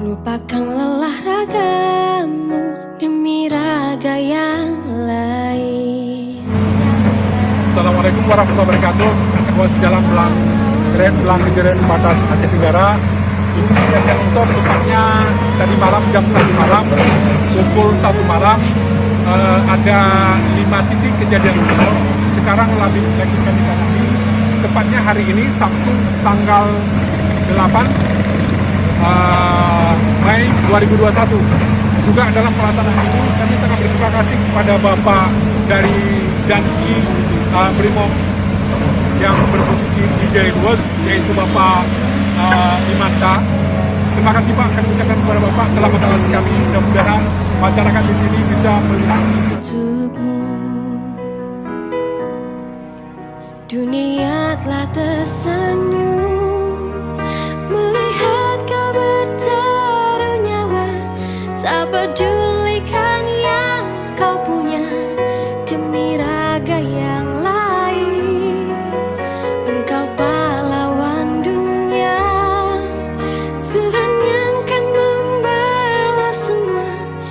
Lupakan lelah ragamu demi raga yang lain. Assalamualaikum warahmatullahi wabarakatuh. Bos jalan Belang Kejeren batas Aceh Tenggara. Ini kejadian longsor tepatnya tadi malam jam 1 malam, pukul 1 malam. Ada 5 titik kejadian longsor. Sekarang lagi kami tangani. Tepatnya hari ini Sabtu tanggal 8 Mei 2021. Juga dalam pelaksanaan ini kami sangat berterima kasih kepada Bapak dari Danki Brimob yang berposisi di Jailuas, yaitu Bapak Imanta. Terima kasih Pak, kami ucapkan kepada Bapak telah mengawasi kami. Mudah-mudahan masyarakat di sini bisa melihat. Dunia telah tersenyum melihat kau bertaruh nyawa, tak peduli